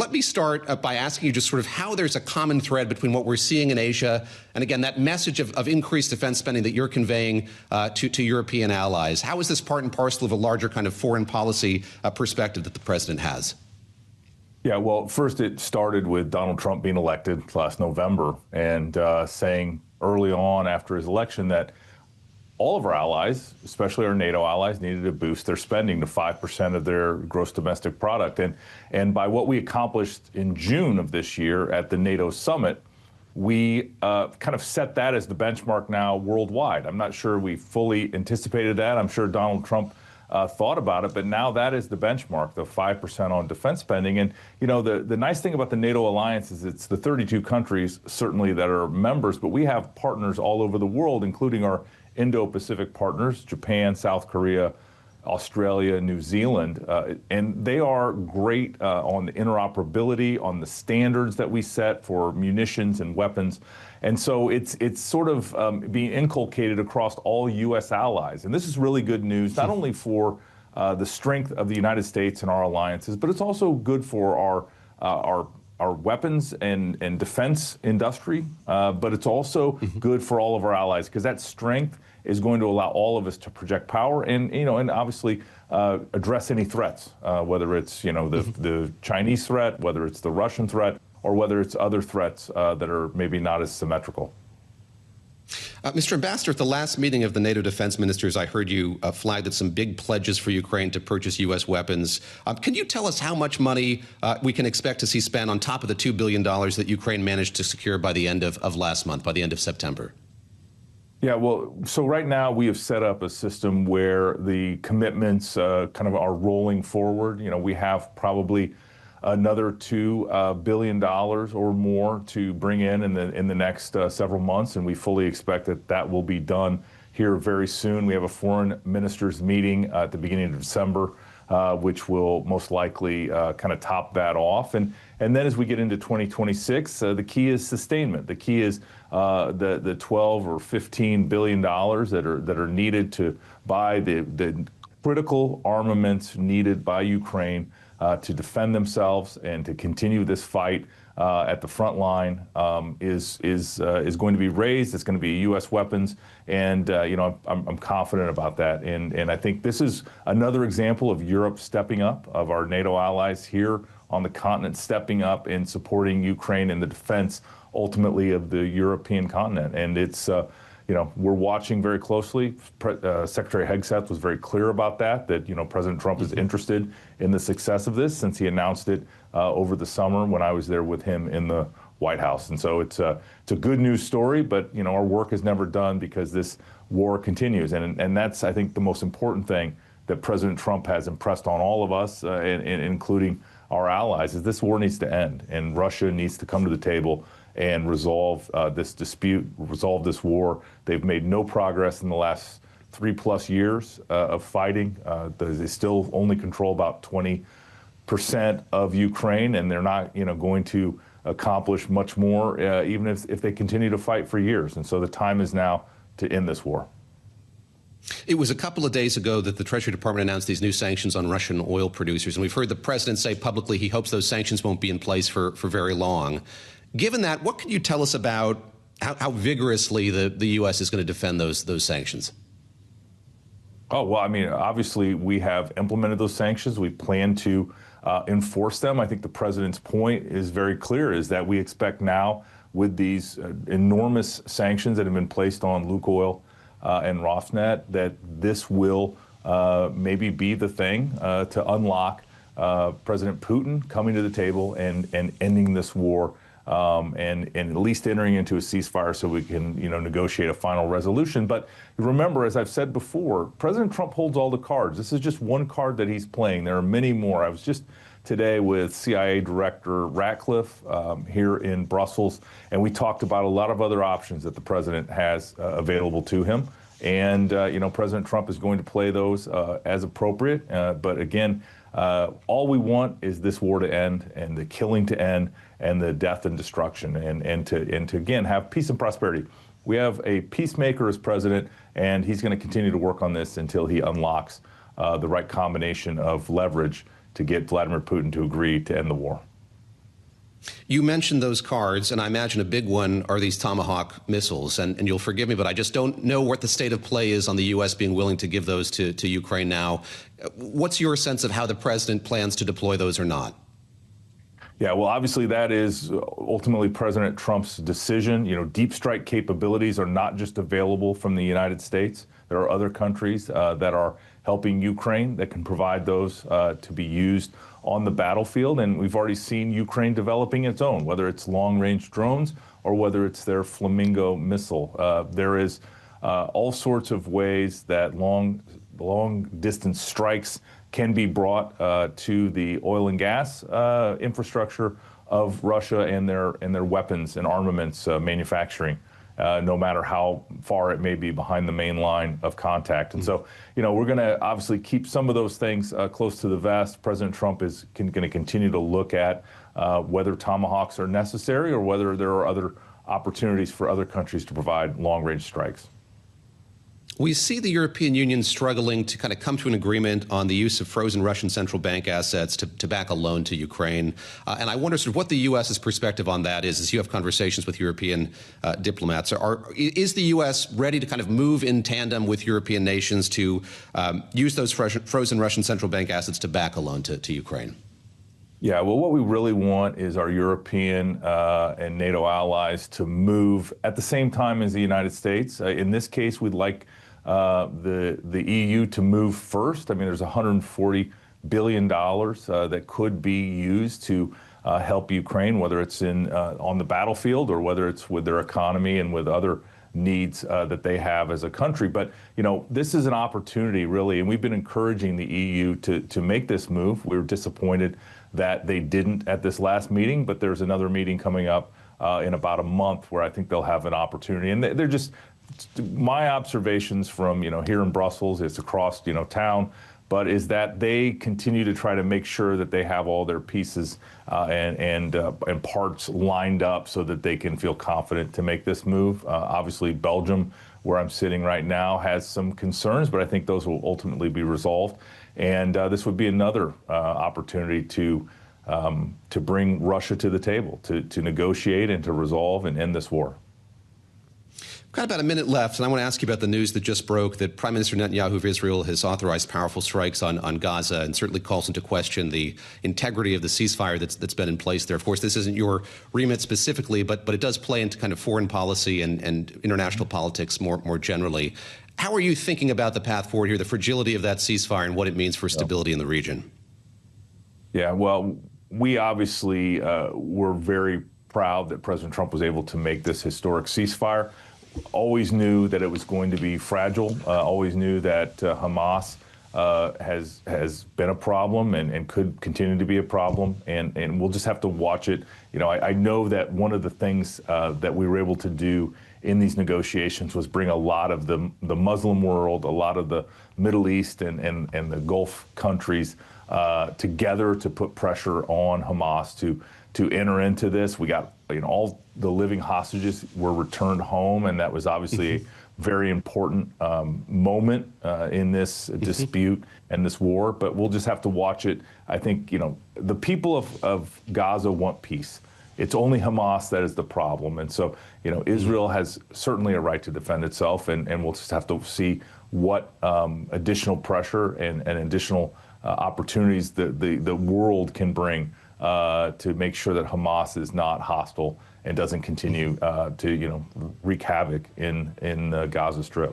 let me start by asking you just sort of how there's a common thread between what we're seeing in Asia and, again, that message of increased defense spending that you're conveying to European allies. How is this part and parcel of a larger kind of foreign policy perspective that the president has? Yeah, well, first it started with Donald Trump being elected last November and saying early on after his election that all of our allies, especially our NATO allies, needed to boost their spending to 5% of their gross domestic product. And by what we accomplished in June of this year at the NATO summit, we kind of set that as the benchmark now worldwide. I'm not sure we fully anticipated that. I'm sure Donald Trump thought about it, but now that is the benchmark, the 5% on defense spending. And, you know, the nice thing about the NATO alliance is it's the 32 countries, certainly, that are members, but we have partners all over the world, including our Indo-Pacific partners, Japan, South Korea, Australia, New Zealand, and they are great on the interoperability, on the standards that we set for munitions and weapons. And so it's sort of being inculcated across all U.S. allies. And this is really good news, not only for the strength of the United States and our alliances, but it's also good for our weapons and defense industry, but it's also good for all of our allies, because that strength is going to allow all of us to project power and, you know, and obviously address any threats, whether it's, you know, the Chinese threat, whether it's the Russian threat, or whether it's other threats that are maybe not as symmetrical. Mr. Ambassador, at the last meeting of the NATO defense ministers, I heard you flag that some big pledges for Ukraine to purchase U.S. weapons. Can you tell us how much money we can expect to see spent on top of the $2 billion that Ukraine managed to secure by the end of last month, by the end of September? Yeah, well, so right now we have set up a system where the commitments kind of are rolling forward. You know, we have probably another $2 billion or more to bring in the next several months, and we fully expect that that will be done here very soon. We have a foreign ministers meeting at the beginning of December, which will most likely kind of top that off. And then as we get into 2026, the key is sustainment. The key is the 12 or 15 billion dollars that are needed to buy the critical armaments needed by Ukraine to defend themselves and to continue this fight at the front line is going to be raised. It's going to be U.S. weapons, and you know, I'm confident about that. And I think this is another example of Europe stepping up, of our NATO allies here on the continent stepping up and supporting Ukraine in the defense, ultimately, of the European continent. And it's you know, we're watching very closely. Secretary Hegseth was very clear about that you know, President Trump is interested in the success of this, since he announced it over the summer when I was there with him in the White House. And so it's a good news story, but, you know, our work is never done because this war continues. And that's, I think, the most important thing that President Trump has impressed on all of us, including our allies, is this war needs to end, and Russia needs to come to the table and resolve this dispute, resolve this war. They've made no progress in the last 3+ years of fighting. They still only control about 20% of Ukraine, and they're not, you know, going to accomplish much more, even if they continue to fight for years. And so the time is now to end this war. It was a couple of days ago that the Treasury Department announced these new sanctions on Russian oil producers, and we've heard the president say publicly he hopes those sanctions won't be in place for very long. Given that, what can you tell us about how vigorously the U.S. is going to defend those sanctions? Oh, well, I mean, obviously, we have implemented those sanctions. We plan to enforce them. I think the president's point is very clear, is that we expect now, with these enormous sanctions that have been placed on Lukoil and Rosneft, that this will maybe be the thing to unlock President Putin coming to the table and ending this war, and at least entering into a ceasefire so we can, you know, negotiate a final resolution. But remember, as I've said before, President Trump holds all the cards. This is just one card that he's playing. There are many more. I was just today with CIA Director Ratcliffe here in Brussels, and we talked about a lot of other options that the president has available to him. And, you know, President Trump is going to play those as appropriate. But again, all we want is this war to end, and the killing to end, and the death and destruction, and to again have peace and prosperity. We have a peacemaker as president, and he's going to continue to work on this until he unlocks the right combination of leverage to get Vladimir Putin to agree to end the war. You mentioned those cards, and I imagine a big one are these Tomahawk missiles. And you'll forgive me, but I just don't know what the state of play is on the U.S. being willing to give those to Ukraine now. What's your sense of how the president plans to deploy those or not? Yeah, well, obviously that is ultimately President Trump's decision. You know, deep strike capabilities are not just available from the United States. There are other countries that are helping Ukraine that can provide those to be used on the battlefield. And we've already seen Ukraine developing its own, whether it's long-range drones or whether it's their Flamingo missile. There is all sorts of ways that long-distance strikes can be brought to the oil and gas infrastructure of Russia and their weapons and armaments manufacturing, no matter how far it may be behind the main line of contact. And so, you know, we're going to obviously keep some of those things close to the vest. President Trump is going to continue to look at whether Tomahawks are necessary or whether there are other opportunities for other countries to provide long-range strikes. We see the European Union struggling to kind of come to an agreement on the use of frozen Russian central bank assets to back a loan to Ukraine. And I wonder sort of what the U.S.'s perspective on that is as you have conversations with European diplomats. Is the U.S. ready to kind of move in tandem with European nations to use those frozen Russian central bank assets to back a loan to Ukraine? Yeah, well, what we really want is our European and NATO allies to move at the same time as the United States. In this case, we'd like the EU to move first. I mean, there's $140 billion that could be used to help Ukraine, whether it's on the battlefield or whether it's with their economy and with other needs that they have as a country. But, you know, this is an opportunity, really, and we've been encouraging the EU to make this move. We were disappointed that they didn't at this last meeting, but there's another meeting coming up in about a month where I think they'll have an opportunity. And they're just my observations from, you know, here in Brussels, it's across, you know, town, but is that they continue to try to make sure that they have all their pieces and parts lined up so that they can feel confident to make this move. Obviously, Belgium, where I'm sitting right now, has some concerns, but I think those will ultimately be resolved. And this would be another opportunity to bring Russia to the table, to negotiate and to resolve and end this war. We've got about a minute left, and I want to ask you about the news that just broke that Prime Minister Netanyahu of Israel has authorized powerful strikes on Gaza and certainly calls into question the integrity of the ceasefire that's been in place there. Of course, this isn't your remit specifically, but it does play into kind of foreign policy and international politics more generally. How are you thinking about the path forward here, the fragility of that ceasefire and what it means for stability in the region? Yeah, well, we obviously were very proud that President Trump was able to make this historic ceasefire. Always knew that it was going to be fragile, always knew that Hamas has been a problem and could continue to be a problem, and we'll just have to watch it. You know, I know that one of the things that we were able to do in these negotiations was bring a lot of the Muslim world, a lot of the Middle East and the Gulf countries together to put pressure on Hamas to enter into this. We got, you know, all the living hostages were returned home, and that was obviously a very important moment in this dispute and this war. But we'll just have to watch it. I think, you know, the people of Gaza want peace. It's only Hamas that is the problem. And so, you know, Israel has certainly a right to defend itself, and we'll just have to see what additional pressure and additional opportunities the world can bring to make sure that Hamas is not hostile and doesn't continue to, you know, wreak havoc in the Gaza Strip.